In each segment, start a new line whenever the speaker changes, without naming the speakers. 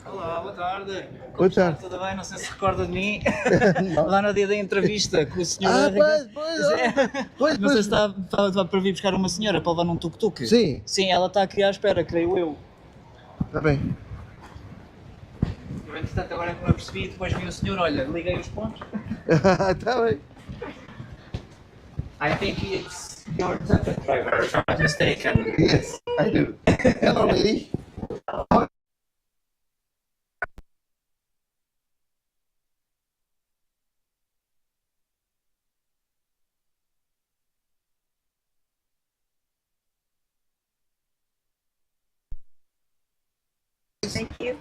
Olá, boa tarde.
Boa tarde.
Tudo bem? Não sei se recorda de mim. Lá no dia da entrevista com o senhor.
Pois.
Não sei se está para vir buscar uma senhora para levar num tuk-tuk.
Sim.
Sim, ela está aqui à espera, creio eu.
Está bem.
Eu, entretanto, agora que me apercebi, depois vi o senhor, olha, liguei os pontos.
Está bem.
I think it's your tuk-tuk driver, if I'm not mistaken.
Yes, I do. Hello, lady.
Thank you.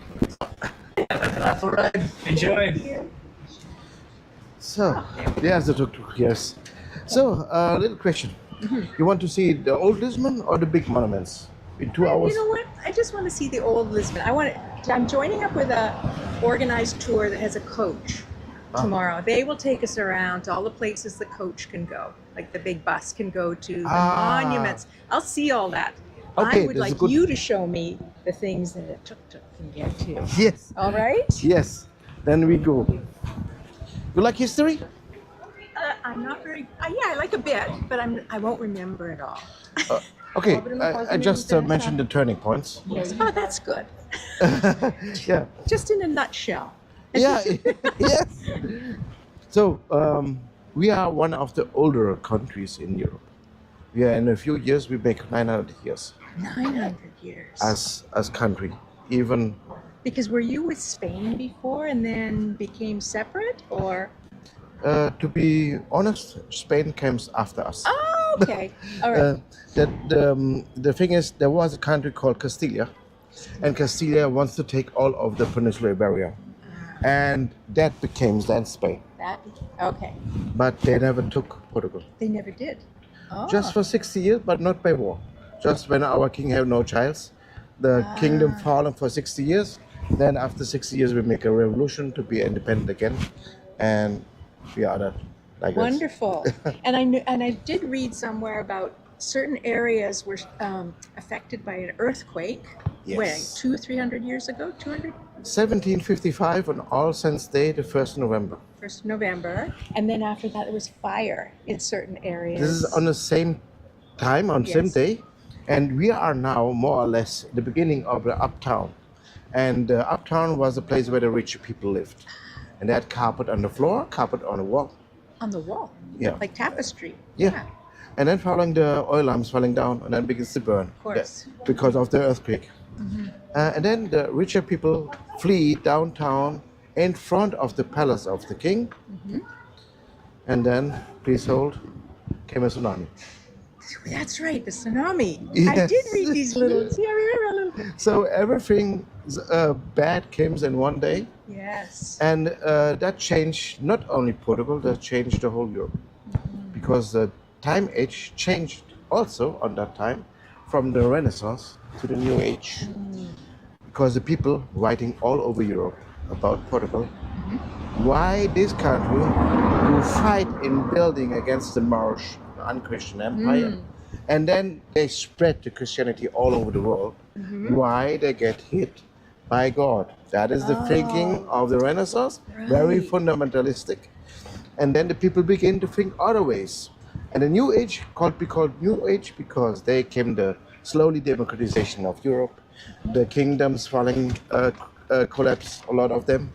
Have a ride. Enjoy.
So, there's the tuk-tuk, yes. So, little question. You want to see the old Lisbon or the big monuments in 2 hours?
You know what? I just want to see the old Lisbon. I'm joining up with a organized tour that has a coach tomorrow. They will take us around to all the places the coach can go, like the big bus can go to, the monuments. I'll see all that.
Okay,
I would like you to show me the things that a tuk-tuk can get to.
Yes.
All right?
Yes. Then we go. You like history?
I'm not very. Yeah, I like a bit, but I won't remember it all.
Okay, I just mentioned the turning points.
Oh, that's good.
Yeah.
Just in a nutshell.
Yeah. Yes. So we are one of the older countries in Europe. Yeah, in a few years we make 900 years
900 years.
as country. Even
Because were you with Spain before and then became separate, or?
to be honest, Spain comes after us.
Oh, okay. All right.
The thing is, there was a country called Castilla, and Castilla wants to take all of the Peninsular Iberia, and that became then Spain.
Okay.
But they never took Portugal.
They never did. Oh.
Just for 60 years, but not by war. Just when our king had no child, the kingdom fallen for 60 years. Then after 60 years, we make a revolution to be independent again, and we are that. Like
Wonderful. and I did read somewhere about certain areas were affected by an earthquake.
Yes.
When 300 years ago, 200.
1755 on All Saints' Day, the 1st November.
1st November, and then after that there was fire in certain areas.
This is on the same time, on the same day, and we are now more or less the beginning of the uptown. And uptown was a place where the rich people lived, and they had carpet on the floor, carpet on the wall.
On the wall.
Yeah.
Like tapestry.
Yeah. And then following the oil lamps falling down, and then begins to burn.
Of course.
Because of the earthquake. And then the richer people flee downtown in front of the palace of the king. And then, please hold, came a tsunami.
That's right, the tsunami.
Yes.
I did read these little. Yeah, I remember a little.
So everything bad came in one day.
Yes.
And that changed not only Portugal, that changed the whole Europe. Because the time age changed also on that time from the Renaissance to the New Age. Because the people writing all over Europe about Portugal, why this country who fight in building against the Moorish unchristian empire, and then they spread the Christianity all over the world, why they get hit by God. That is the thinking of the Renaissance, very fundamentalistic. And then the people begin to think other ways. And the New Age be called New Age because they came the slowly democratization of Europe, the kingdoms falling, collapsed, a lot of them,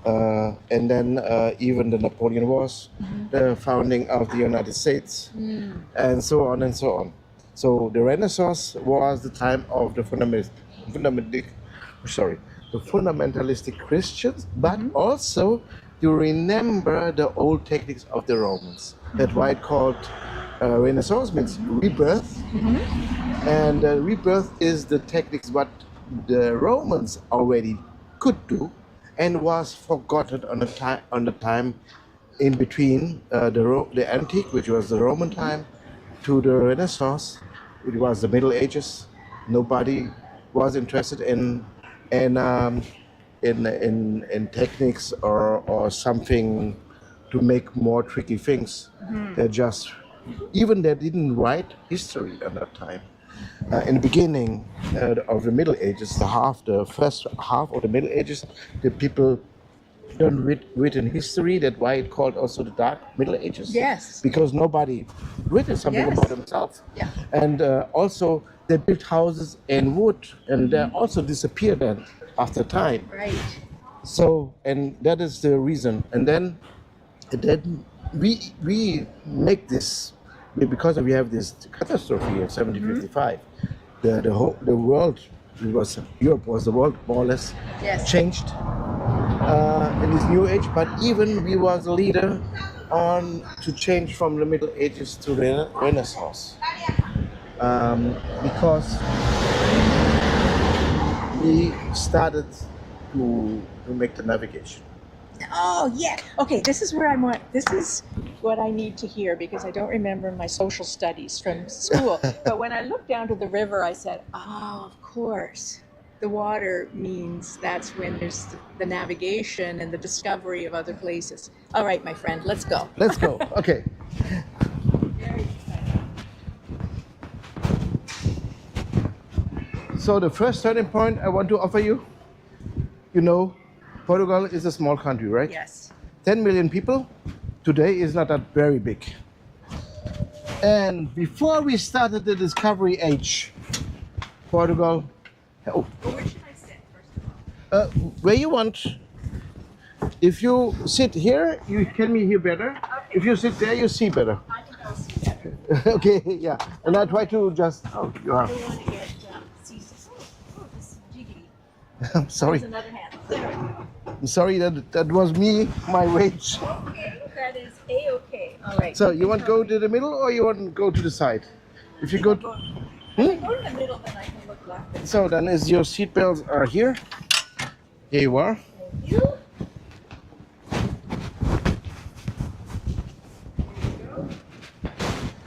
and then even the Napoleon Wars, the founding of the United States, and so on and so on. So the Renaissance was the time of the fundamentalistic Christians, but also to remember the old techniques of the Romans. That's why it called Renaissance means rebirth, and rebirth is the techniques what the Romans already could do and was forgotten on the time in between the antique, which was the Roman time, to the Renaissance, which was the Middle Ages. Nobody was interested in techniques or something to make more tricky things. They didn't write history at that time. In the beginning of the Middle Ages, the first half of the Middle Ages, the people don't written history. That's why it called also the Dark Middle Ages.
Yes.
Because nobody written something about themselves.
Yeah.
And also they built houses in wood, and they also disappeared then after time.
Right.
So, and that is the reason. And then we make this because we have this catastrophe in 1755. The world, Europe was the world more or less changed in this new age. But even we was a leader on to change from the Middle Ages to the Renaissance, because we started to make the navigation.
Oh yeah. Okay, this is what I need to hear because I don't remember my social studies from school. But when I looked down to the river, I said, "Oh, of course, the water means that's when there's the navigation and the discovery of other places." All right, my friend, let's go.
Let's go. Okay.
Very exciting.
So the first turning point I want to offer you, Portugal is a small country, right?
Yes.
10 million people. Today is not that very big. And before we started the discovery age, Portugal.
Well, where should I sit first of all?
Where you want. If you sit here, you can hear better.
Okay.
If you sit there, you see better.
I can go see better.
Okay, yeah. And I try to just. Oh, you are.
I don't want to get seasick. Oh, this is jiggity.
I'm sorry.
There's another handle. There we go.
I'm sorry that was me, my weight.
Okay, that is A-okay. All right.
So you want to go to the middle or you want to go to the side? If you go to.
If I go to the middle, then I can look
So then is your seatbelts are here. Here you are.
Thank you.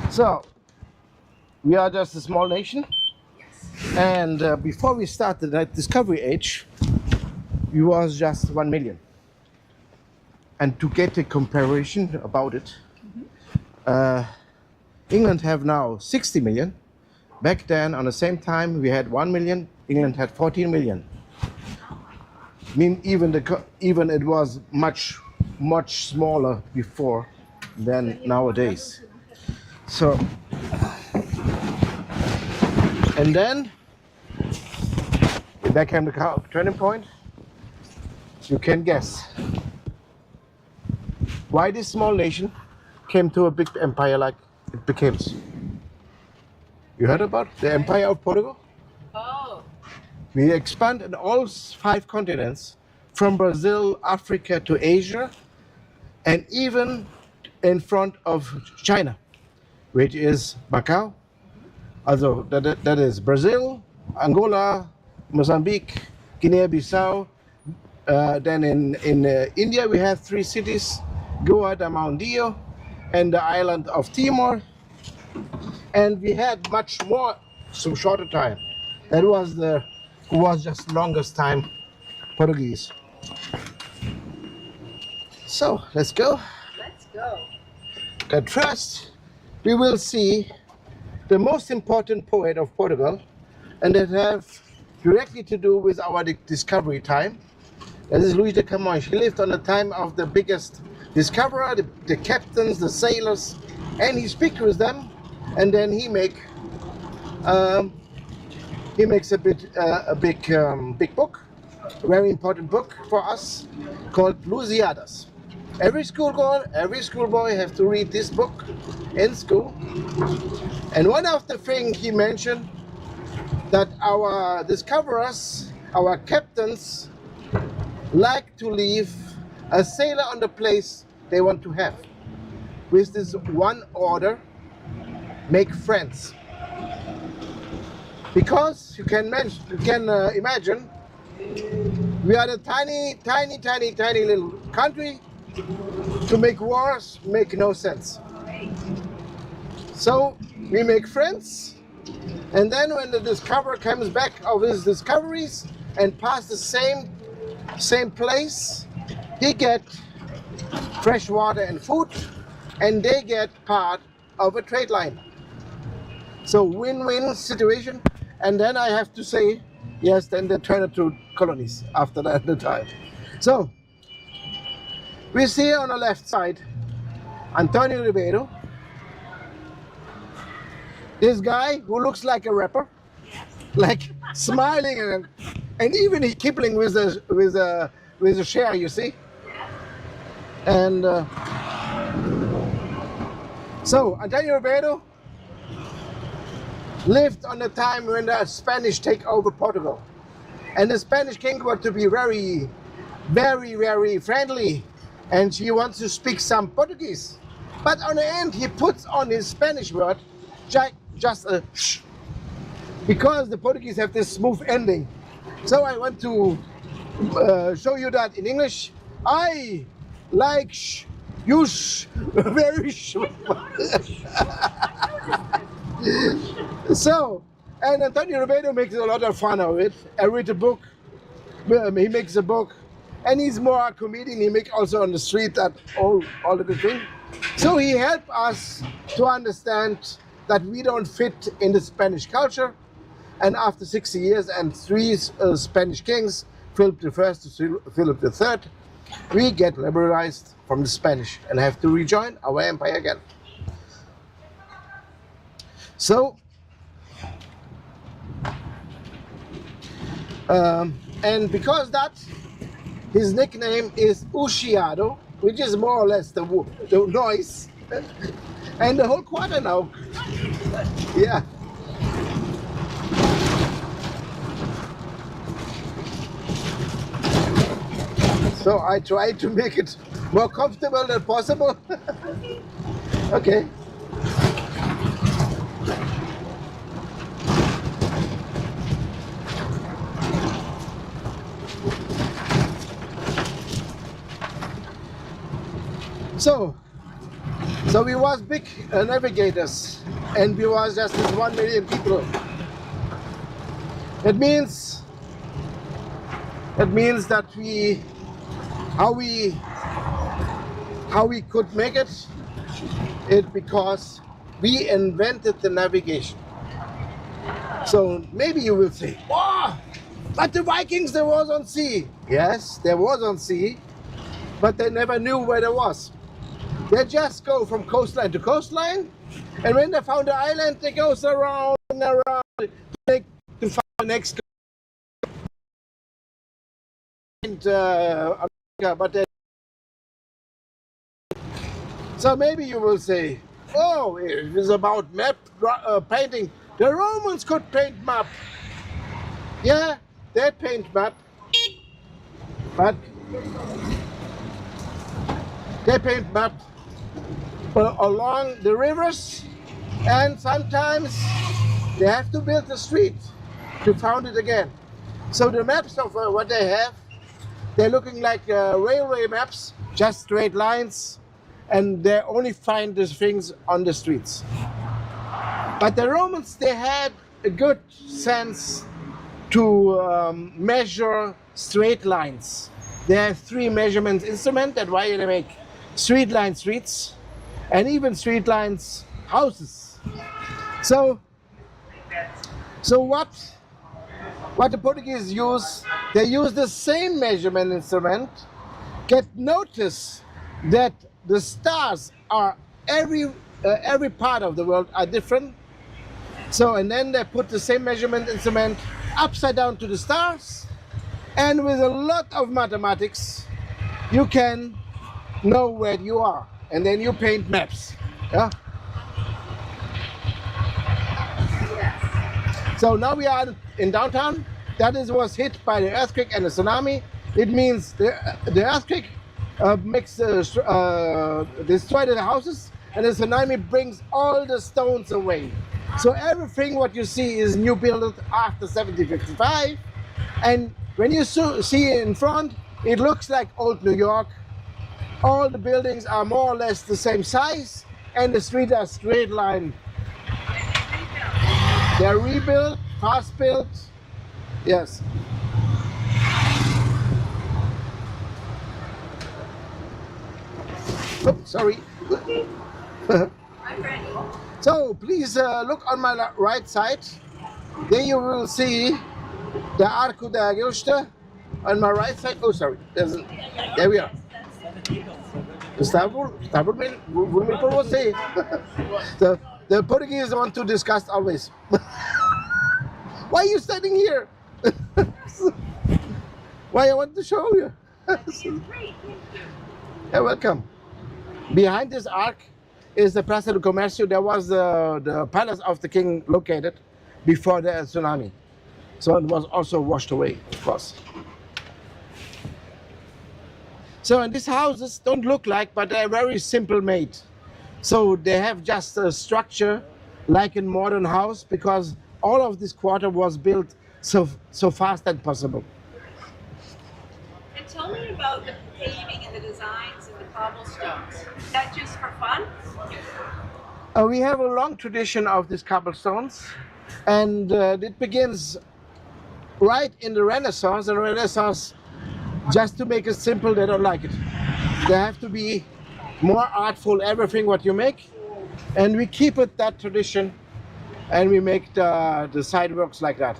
So we are just a small nation. And before we started that discovery age, we was just 1 million. And to get a comparison about it, England have now 60 million. Back then, on the same time, we had 1 million. England had 14 million. I mean, even it was much smaller before than nowadays. So, and then back came the turning point. You can guess why this small nation came to a big empire like it became. You heard about the empire of Portugal?
Oh.
We expanded all 5 continents, from Brazil, Africa to Asia, and even in front of China, which is Macau. Also, that is Brazil, Angola, Mozambique, Guinea-Bissau. Then in India we have 3 cities, Goa, Damandio, and the island of Timor. And we had much more, some shorter time. That was who was just longest time Portuguese. So let's go.
Let's go.
At first, we will see the most important poet of Portugal, and that have directly to do with our discovery time. That is Luís de Camões. He lived on the time of the biggest discoverer, the captains, the sailors, and he speaks with them, and then he makes a big book, a very important book for us, called Lusíadas. Every schoolgirl, every schoolboy have to read this book in school. And one of the things he mentioned, that our discoverers, our captains, like to leave a sailor on the place they want to have. With this one order, make friends. Because you can imagine, we are a tiny little country. To make wars make no sense. So we make friends, and then when the discoverer comes back of his discoveries and pass the same place, he get fresh water and food, and they get part of a trade line. So win-win situation. And then I have to say, yes, then they turn it to colonies after that the time. So we see on the left side Antonio Ribeiro, this guy who looks like a rapper, like smiling, and even he Kipling with a share, you see. And so Antonio Ribeiro lived on the time when the Spanish take over Portugal, and the Spanish king wanted to be very, very friendly. And he wants to speak some Portuguese. But on the end, he puts on his Spanish word just a sh, because the Portuguese have this smooth ending. So I want to show you that in English. I like sh, you sh, very sh. So, and Antonio Ribeiro makes a lot of fun of it. I read a book, he makes a book. And he's more a comedian. He makes also on the street that all the good thing. So he helped us to understand that we don't fit in the Spanish culture. And after 60 years and 3 Spanish kings, Philip I to Philip III, we get liberalized from the Spanish and have to rejoin our empire again. So, and because that, his nickname is Ushiado, which is more or less the noise, and the whole quarter now. Yeah. So I try to make it more comfortable than possible. Okay.
So we was big navigators, and we was just this 1 million people. It means that how we could make it because we invented the navigation. So maybe you will say, "Oh, but the Vikings, there was on sea." Yes, there was on sea, but they never knew where there was. They just go from coastline to coastline, and when they found the island, they go around and around to find the next. America, but so maybe you will say, "Oh, it is about map painting. The Romans could paint map." Yeah, they paint map, but they paint map along the rivers, and sometimes they have to build a street to found it again. So the maps of what they have, they're looking like railway maps, just straight lines, and they only find these things on the streets. But the Romans, they had a good sense to measure straight lines. They have 3 measurement instruments, that's why they make straight line streets, and even straight lines houses. So what the Portuguese use, they use the same measurement instrument. Get notice that the stars are every part of the world are different. So, and then they put the same measurement instrument upside down to the stars, and with a lot of mathematics, you can know where you are, and then you paint maps. Yeah. So now we are in downtown. That was hit by the earthquake and the tsunami. It means the earthquake destroyed the houses, and the tsunami brings all the stones away. So everything what you see is new built after 1755, and when you see it in front, it looks like old New York. All the buildings are more or less the same size, and the streets are straight line. They're rebuilt, fast built. Yes. Oops, sorry.
I'm ready.
So please look on my right side. There you will see the Arco da Augusta on my right side. Oh, sorry. There we are. Por você. The Portuguese want to discuss always. Why are you standing here? Why I want to show you. Yeah, welcome. Behind this arc is the Praça do Comércio. There was the palace of the king located before the tsunami. So it was also washed away, of course. So, and these houses don't look like, but they're very simple made. So they have just a structure like a modern house, because all of this quarter was built so fast as possible.
And tell me about the paving and the designs and the cobblestones. Is that just for fun?
We have a long tradition of these cobblestones, and it begins right in the Renaissance. The Renaissance, just to make it simple, they don't like it. They have to be more artful, everything what you make, and we keep it that tradition, and we make the sideworks like that.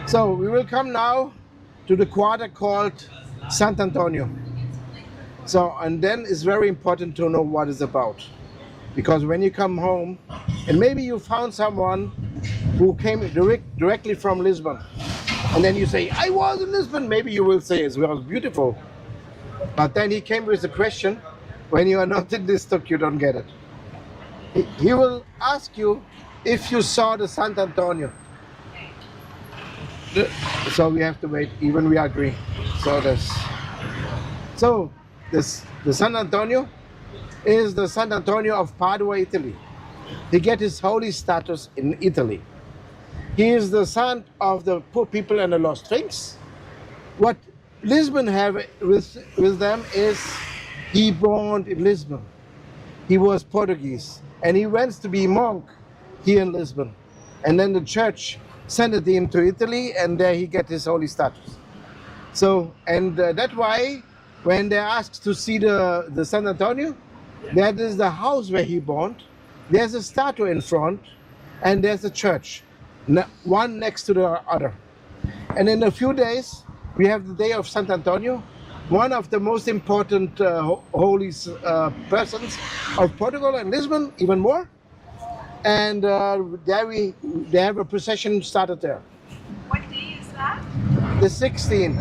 So we will come now to the quarter called Sant Antonio. So, and then it's very important to know what it's about. Because when you come home, and maybe you found someone who came directly from Lisbon, And then you say, I was in Lisbon. Maybe you will say it was beautiful. But then he came with a question. When you are not in this talk, you don't get it. He will ask you if you saw the Sant Antonio. So we have to wait, even we agree. The San Antonio is the San Antonio of Padua, Italy. He get his holy status in Italy. He is the son of the poor people and the lost things. What Lisbon have with them is he born in Lisbon. He was Portuguese and he went to be monk here in Lisbon. And then the church sent him to Italy and there he get his holy status. So, and that's why when they asked to see the San Antonio, that is the house where he born. There's a statue in front and there's a church, one next to the other. And in a few days, we have the day of Sant Antonio, one of the most important holy persons of Portugal and Lisbon, even more. And they have a procession started there.
What day is that?
The 16th.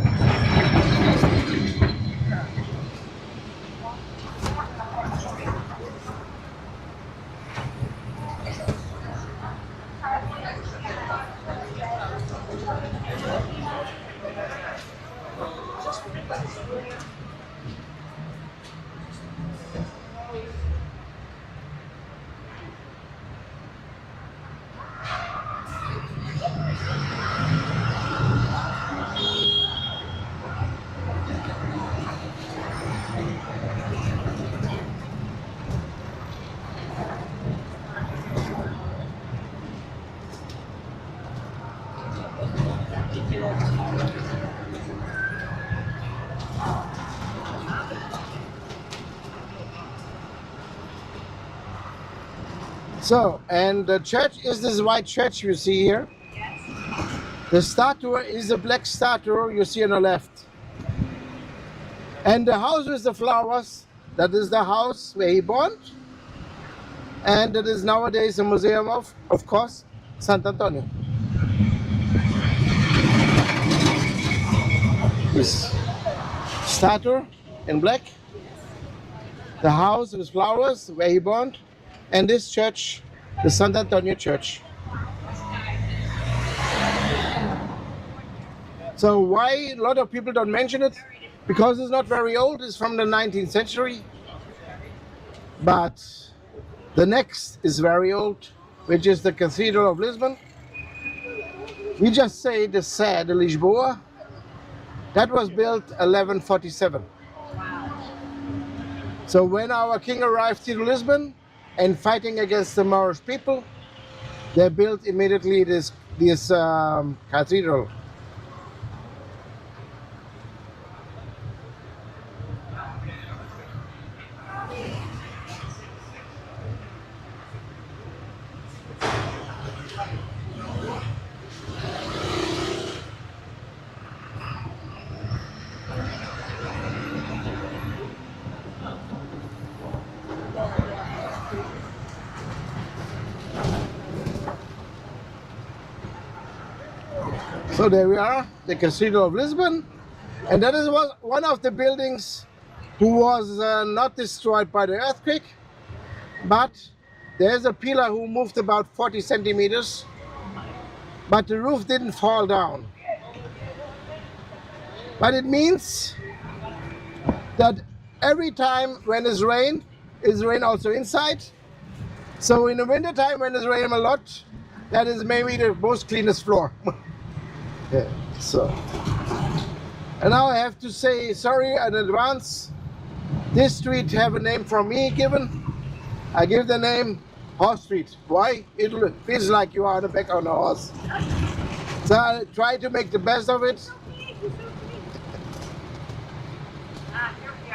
So, and the church is this white church you see here.
Yes.
The statue is a black statue you see on the left. And the house with the flowers, that is the house where he born. And it is nowadays a museum of course, Sant Antonio. This statue in black. The house with flowers where he born. And this church, the Sant Antonio Church. So why a lot of people don't mention it? Because it's not very old, it's from the 19th century. But the next is very old, which is the Cathedral of Lisbon. We just say the Sé de Lisboa. That was built 1147. So when our king arrived to Lisbon, and fighting against the Moorish people, they built immediately this cathedral. So there we are, the Cathedral of Lisbon. And that is one of the buildings who was not destroyed by the earthquake, but there's a pillar who moved about 40 centimeters, but the roof didn't fall down. But it means that every time when it's rain also inside. So in the winter time when it's raining a lot, that is maybe the most cleanest floor. Yeah, so. And now I have to say sorry in advance. This street have a name from me given. I give the name Horse Street. Why? It feels like you are on the back of a horse. So I try to make the best of it.
Here we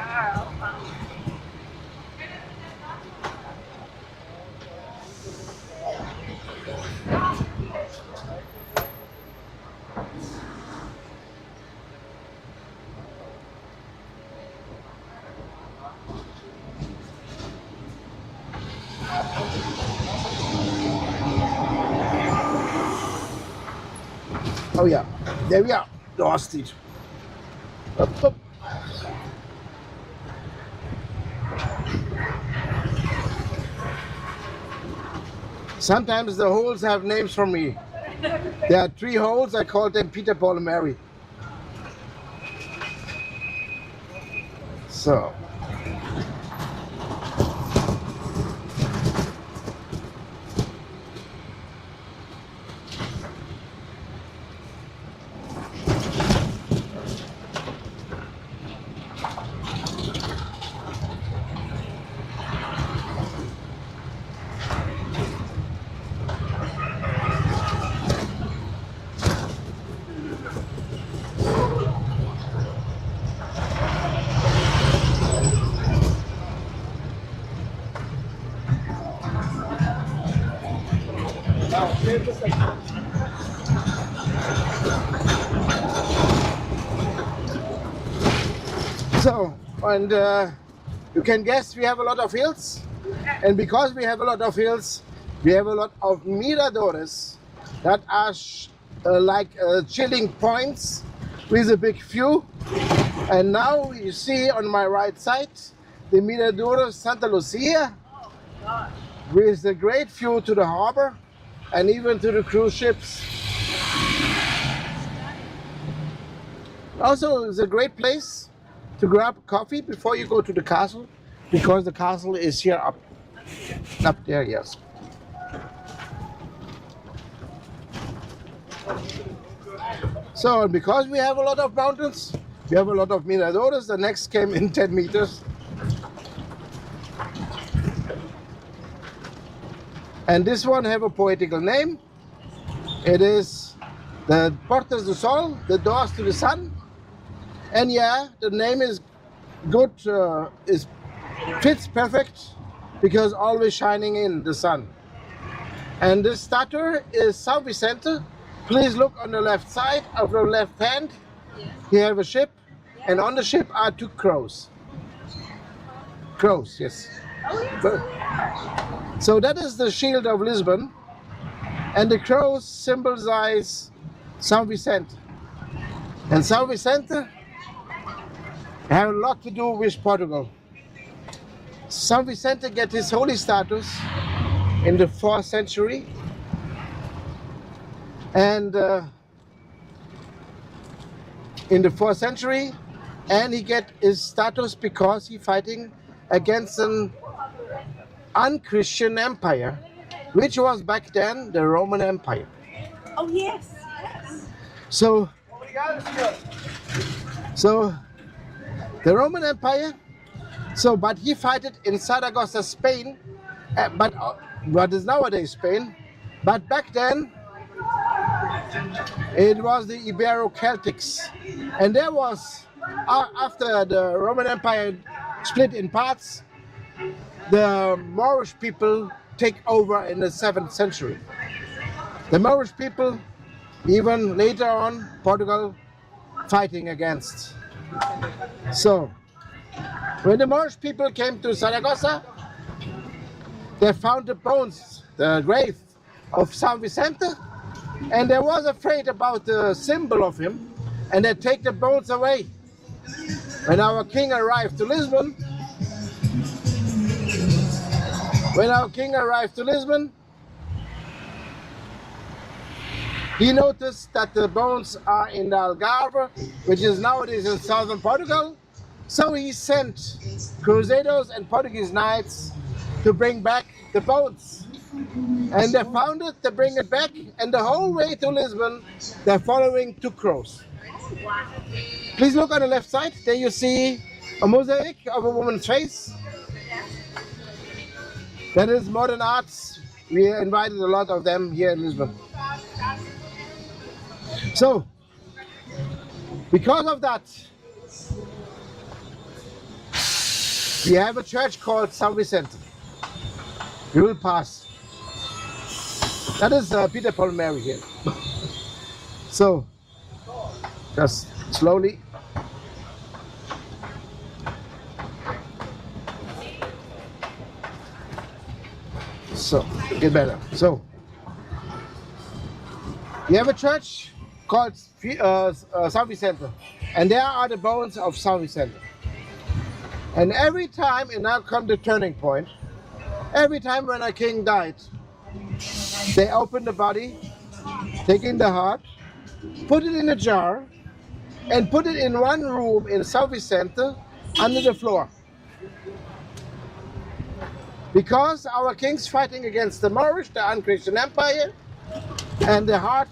are.
Oh yeah. There we are, the Ostrid. Up, up. Sometimes the holes have names for me. There are 3 holes, I call them Peter, Paul, and Mary. So. So, and you can guess we have a lot of hills, and because we have a lot of hills, we have a lot of miradores that are like chilling points with a big view. And now you see on my right side the Mirador of Santa Lucia with a great view to the harbor and even to the cruise ships. Also, it's a great place to grab coffee before you go to the castle, because the castle is here up there, yes. So, and because we have a lot of mountains, we have a lot of miradores. The next came in 10 meters. And this one have a poetical name. It is the Portas do Sol, the doors to the sun. And yeah, the name is good, fits perfect, because always shining in the sun. And this statue is São Vicente. Please look on the left side of the left hand. You have a ship, and on the ship are 2 crows. Crows, yes. So that is the shield of Lisbon, and the crows symbolize São Vicente. And São Vicente have a lot to do with Portugal. São Vicente get his holy status in the 4th century, and and he get his status because he fighting against an unchristian empire, which was back then the Roman Empire.
Oh yes.
So the Roman Empire, but he fought it in Saragossa, Spain, but what is nowadays Spain, but back then it was the Ibero-Celtics, and there was, after the Roman Empire split in parts, the Moorish people take over in the 7th century. The Moorish people, even later on, Portugal fighting against. So, when the Moorish people came to Saragossa, they found the bones, the grave of São Vicente, and they was afraid about the symbol of him, and they take the bones away. When our king arrived to Lisbon, he noticed that the bones are in the Algarve, which is nowadays in southern Portugal. So he sent crusaders and Portuguese knights to bring back the bones. And they found it, they bring it back, and the whole way to Lisbon, they're following 2 crows. Please look on the left side. There you see a mosaic of a woman's face. That is modern arts. We invited a lot of them here in Lisbon. So, because of that, we have a church called São Vicente. We will pass. That is Peter, Paul, and Mary here. So, just slowly. So, get better. So, we have a church called São Vicente. And there are the bones of São Vicente. And every time, and now comes the turning point, every time when a king died, they open the body, take in the heart, put it in a jar, and put it in one room in São Vicente under the floor. Because our king's fighting against the Moorish, the unchristian empire, and the heart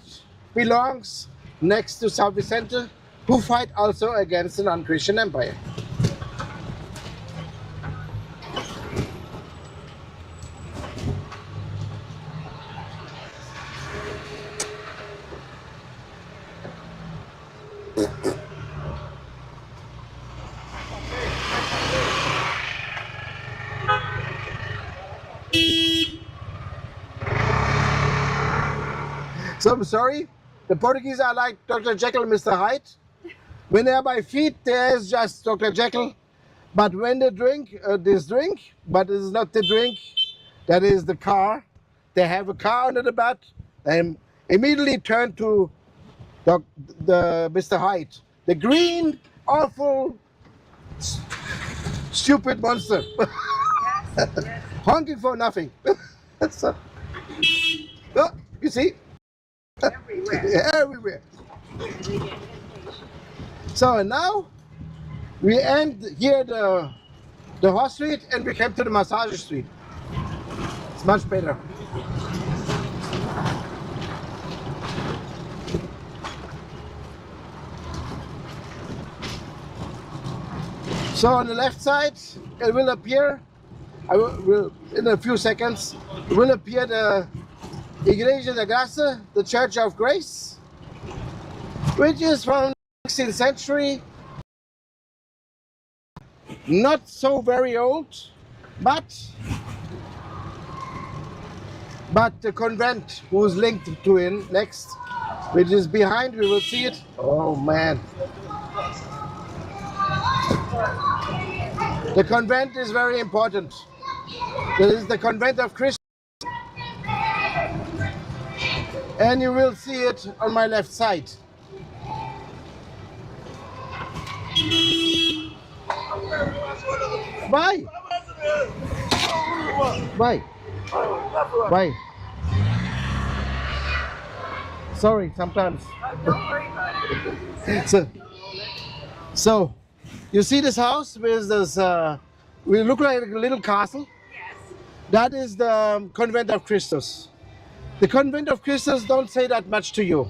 belongs next to São Vicente, who fight also against an unchristian empire. So I'm sorry, the Portuguese are like Dr. Jekyll and Mr. Hyde. When they are by feet, there's just Dr. Jekyll. But when they drink this drink, but this is not the drink, that is the car. They have a car under the bed, and immediately turn to the Mr. Hyde, the green, awful, stupid monster, honking for nothing. So, oh, you see.
Everywhere.
Everywhere. So and now we end here the horse street and we came to the massage street. It's much better. So on the left side it will appear, will in a few seconds, it will appear the Igreja da Graça, the Church of Grace, which is from the 16th century, not so very old, but the convent who's linked to it next, which is behind, we will see it. Oh man. The convent is very important. This is the convent of Christ. And you will see it on my left side. Bye. Bye. Bye. Sorry, sometimes.
Don't worry about it.
So, you see this house with this, we look like a little castle?
Yes.
That is the convent of Christus. The convent of Christus don't say that much to you,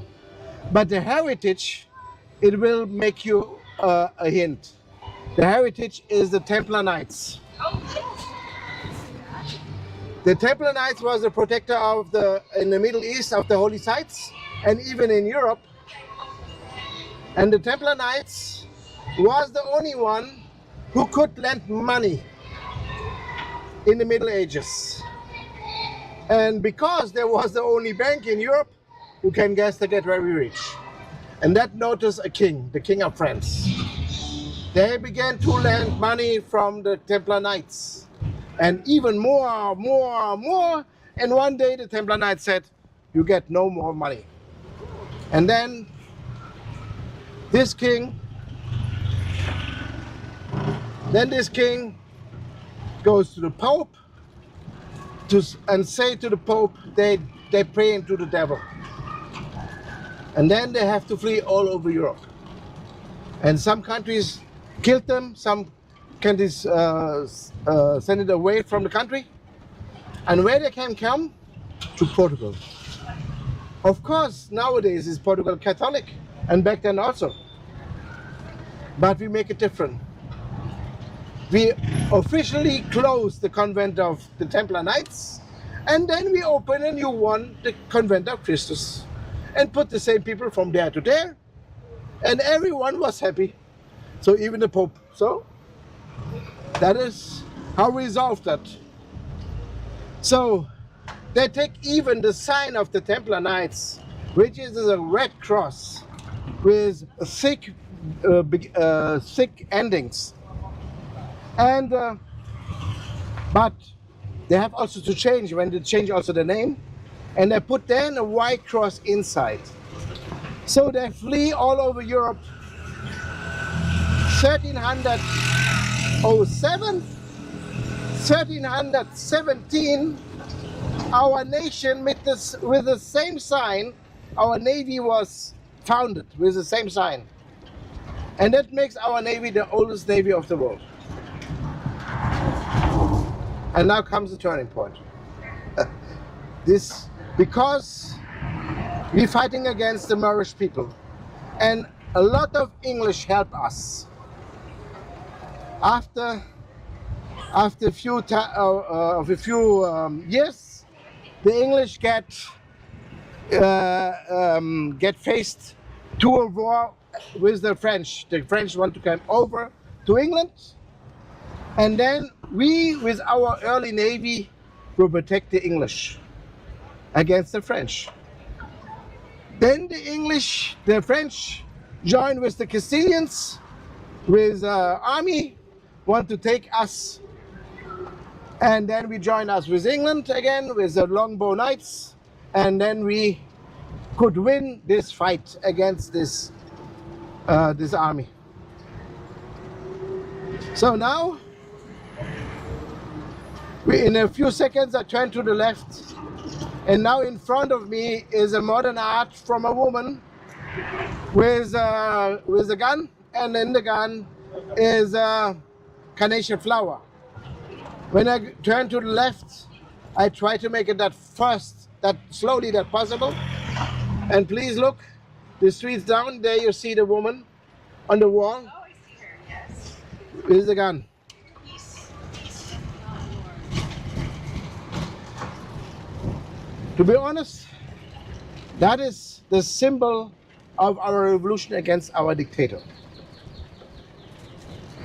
but the heritage, it will make you a hint. The heritage is the Templar Knights. The Templar Knights was the protector of in the Middle East of the holy sites, and even in Europe. And the Templar Knights was the only one who could lend money in the Middle Ages. And because there was the only bank in Europe, you can guess they get very rich. And that noticed a king, the King of France. They began to lend money from the Templar Knights. And even more. And one day the Templar Knights said, you get no more money. And then this king goes to the Pope and say to the Pope, they pray into the devil. And then they have to flee all over Europe. And some countries killed them, some countries sent it away from the country. And where they can come? To Portugal. Of course, nowadays is Portugal Catholic, and back then also. But we make it different. We officially closed the convent of the Templar Knights, and then we open a new one, the convent of Christus, and put the same people from there to there, and everyone was happy. So even the Pope. So that is how we resolved that. So they take even the sign of the Templar Knights, which is a red cross with thick endings. And but they have also to change when they change also the name, and they put then a white cross inside. So they flee all over Europe. 1307, 1317, our nation with the same sign, our navy was founded with the same sign. And that makes our navy the oldest navy of the world. And now comes the turning point. This, because we're fighting against the Moorish people, and a lot of English help us. After a few years, the English get faced to a war with the French. The French want to come over to England, and then we, with our early navy, will protect the English against the French. Then the French join with the Castilians, with army, want to take us, and then we join us with England again, with the Longbow Knights, and then we could win this fight against this army. So now, in a few seconds, I turn to the left, and now in front of me is a modern art from a woman with a gun, and in the gun is a carnation flower. When I turn to the left, I try to make it that slowly that possible. And please look, the streets down there, you see the woman on the wall.
Oh, I see her, yes.
With the gun. To be honest, that is the symbol of our revolution against our dictator.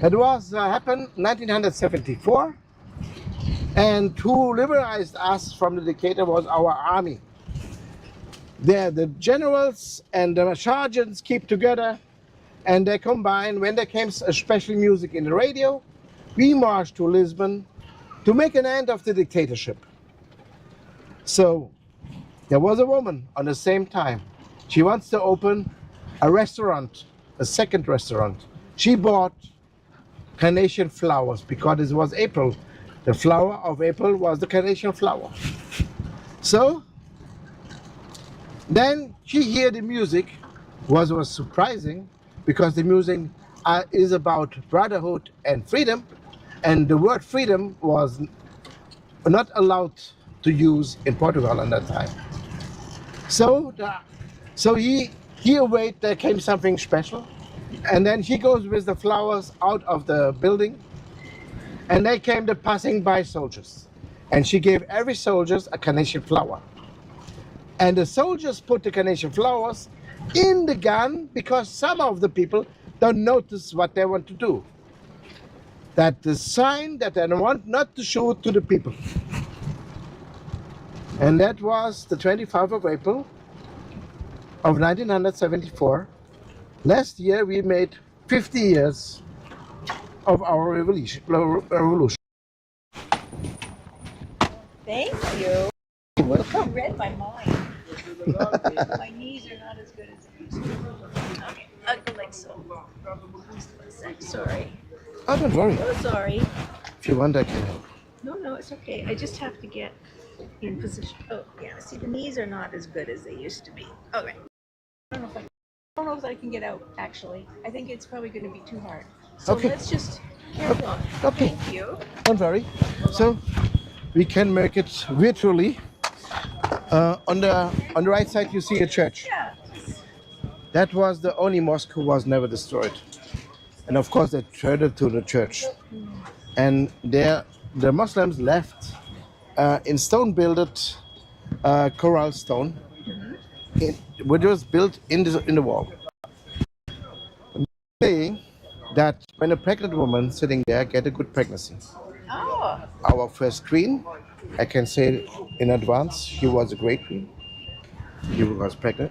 It was happened 1974, and who liberalized us from the dictator was our army. The generals and the sergeants keep together, and they combine. When there came a special music in the radio, we marched to Lisbon to make an end of the dictatorship. So there was a woman on the same time. She wants to open a restaurant, a second restaurant. She bought carnation flowers because it was April. The flower of April was the carnation flower. So then she heard the music, was surprising, because the music is about brotherhood and freedom, and the word freedom was not allowed to use in Portugal at that time. So he awaited there came something special, and then he goes with the flowers out of the building, and they came the passing by soldiers, and she gave every soldier a carnation flower. And the soldiers put the carnation flowers in the gun because some of the people don't notice what they want to do. That the sign that they want not to show to the people. And that was the 25th of April of 1974. Last year we made 50 years of our revolution.
Thank you.
You're welcome.
You read my mind. My knees are not as good as they used to be. Okay, I'll go like so. Just 1 sec, sorry.
Oh, don't worry.
Oh, sorry.
If you want, I can help.
No, it's okay. I just have to get in position. Oh, yeah, see, the knees are not as good as they used to be. Okay. I don't know if I can get out, actually. I think it's probably going to be too hard. So
Okay.
let's just carry on.
Okay.
Thank you.
Don't worry. So we can make it virtually. On the right side, you see a church.
Yeah.
That was the only mosque who was never destroyed. And of course, they turned it to the church. And there, the Muslims left in stone-builded coral stone, which was built in the wall. Saying that when a pregnant woman sitting there get a good pregnancy.
Oh.
Our first queen, I can say in advance, she was a great queen. She was pregnant.